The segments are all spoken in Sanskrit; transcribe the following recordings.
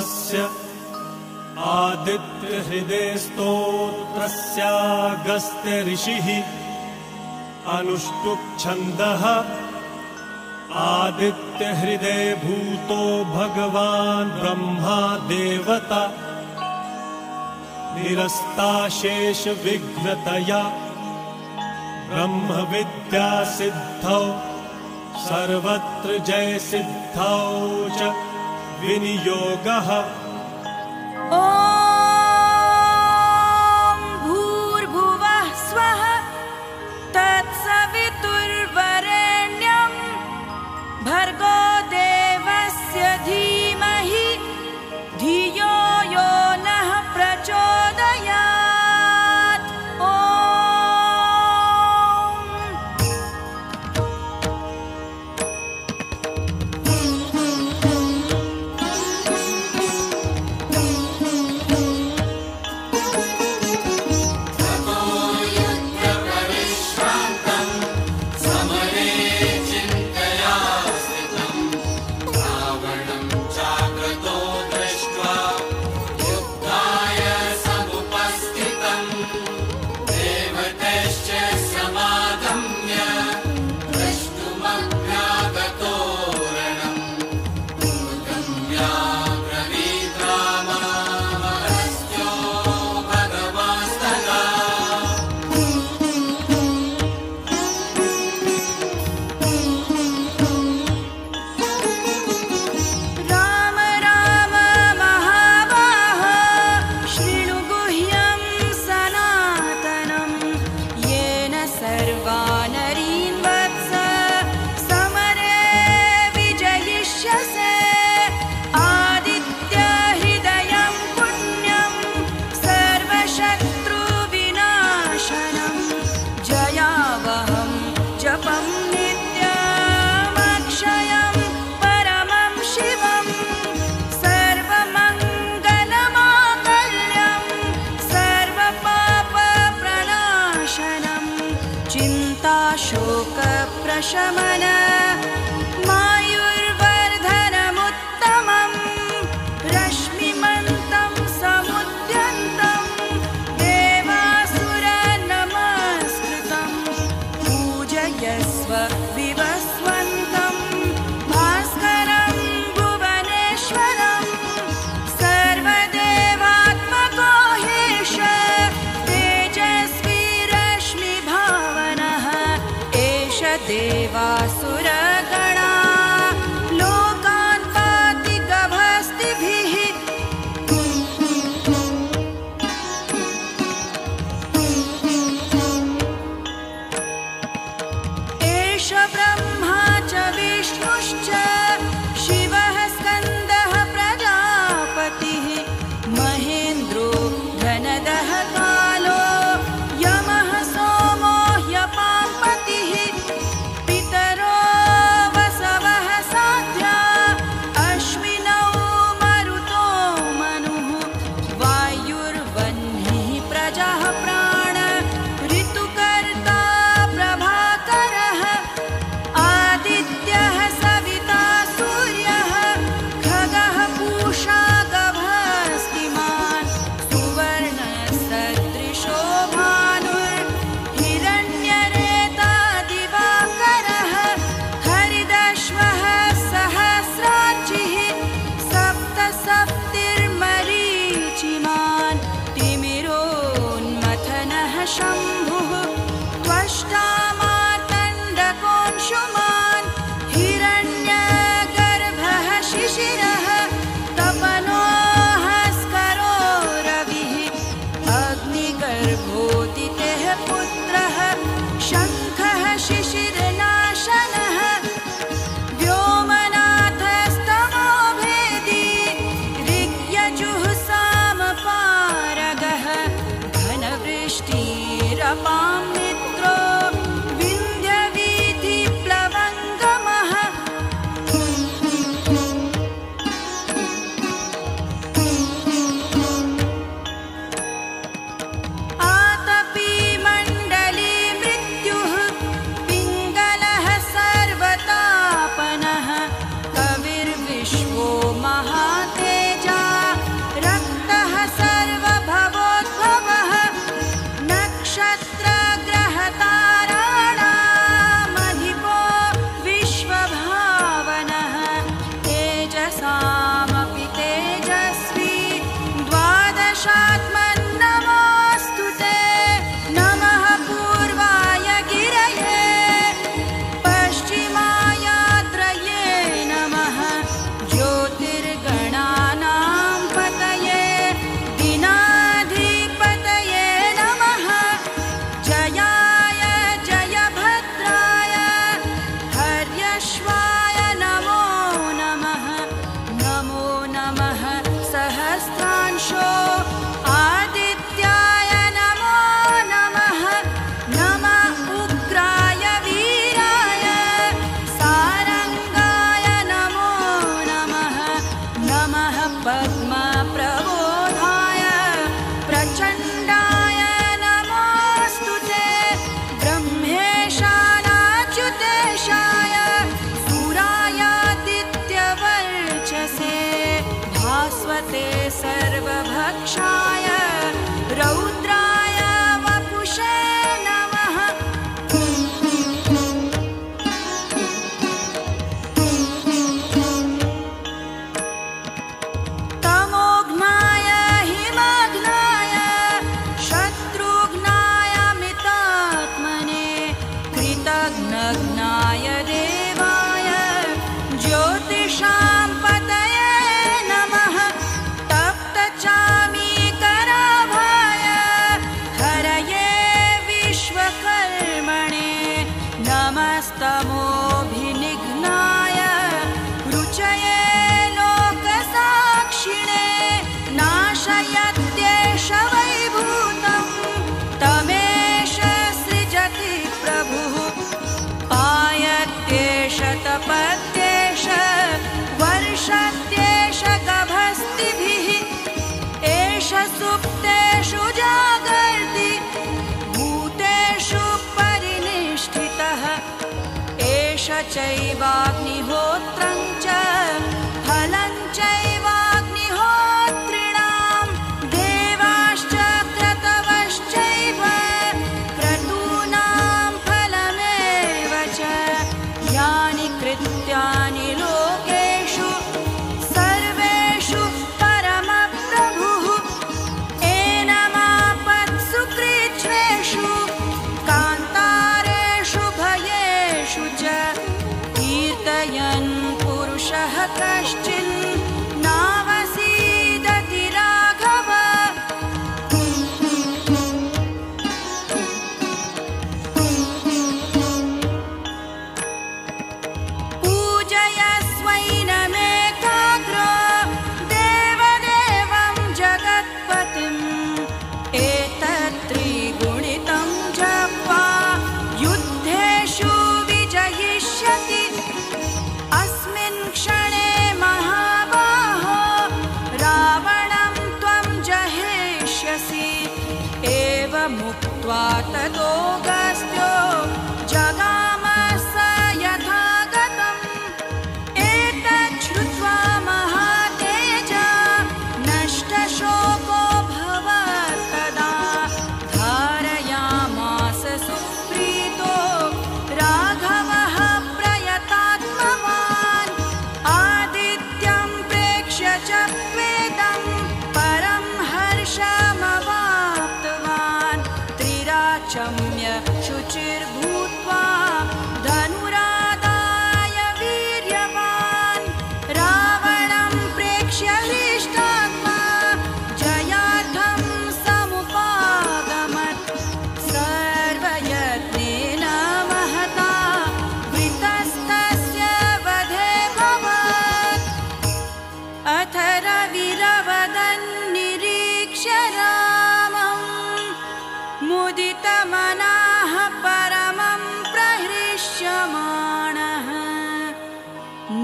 अस्य आदित्यहृदे स्तोत्रस्यागस्त्य ऋषिः अनुष्टुप् छन्दः आदित्यहृदे भूतो भगवान् ब्रह्मा देवता निरस्ताशेष विघ्नतया ब्रह्मविद्या सिद्धौ सर्वत्र जय सिद्धौ च विनियोगः। ॐ भूर्भुवः स्वः तत्सवितुर्वरेण्यं भर्गो देवस्य धीमहि धियो यो नः प्रचोदयात्। शोकप्रशमन मायुर्वर्धनमुत्तमं रश्मिमन्तं समुद्यन्तं देवासुरनमस्कृतं पूजयस्व विवस्वन्तं भास्करं भुवनेश्वरं सर्वदेवात्मको हेश तेजस्वी रश्मिभावनः देवासुरगणा लोकान् पाति गभस्तिभिः। एष ब्रह्मा च विष्णुश्च शिवः स्कन्दः प्रजापतिः महेन्द्रो धनदः कालो यमः सोमो ह्यपाम्पतिः पितरो वसवः साध्या अश्विनौ मरुतो मनुः वायुर्वह्निः प्रजाः प्राण ऋतुकर्ता प्रभाकरः आदित्यः सविता सूर्यः खगः पूषा गभस्तिमान् सुवर्णसदृशो भानुर्हिरण्यरेता दिवाकरः हरिदश्वः सहस्रार्चिः सप्तसप्तिर्मरीचिमान् तिमिरोन्मथनः शम्भुः त्वष्टा मार्तण्डकोऽंशुमान् हिरण्यगर्भः शिशिरः तपनो हस्करो रविः अग्निगर्भोदितेः पुत्रः शङ्खः शिशिरनाशनः व्योमनाथस्तमो भेदी ऋग्यजुः सामपारगः घनवृष्टिरपां एष चैवाग्निहोत्रं च फलं चैवाग्निहोत्रिणां देवाश्च क्रतवश्चैव क्रतूनां फलमेव च यानि कृत्यानि लोकेषु सर्वेषु परमप्रभुः एनमापत्सु कृच्छ्रेषु कान्तारेषु भयेषु च कीर्तयन् पुरुषः कश्चिन्नावसीदति राघव पूजयस्वैनमेकाग्रो देवदेवं जगत्पतिम् एतत्त्रिगुणितं जप्त्वा युद्धेषु विजयिष्यति अस्मिन् क्षणे महाबाहो रावणं त्वं जहिष्यसि एवमुक्त्वा ततोऽगस्त्यो जगाम स यथागतम् एतत् श्रुत्वा महातेजा नष्टशोको भवत्तदा धारयामास सुप्रीतो राघवः प्रयतात्मवान् आदित्यं प्रेक्ष्य च वेदं परं हर्षमवाप्तवान् त्रिराचम्य शुचिर्भूत्वा धनुरादाय वीर्यवान् रावणं प्रेक्ष्य हृष्टात्मा जयार्थं समुपागमत् सर्वयत्नेन महता वृतस्तस्य वधे भवत् अथ रविरवदन्निरीक्ष्य रामं मुदितमनाः परमं प्रहृष्यमाणः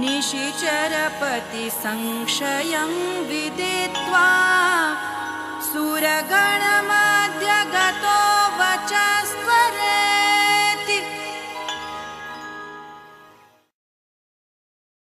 निशिचरपतिसंशयं विदित्वा सुरगणमध्यगतो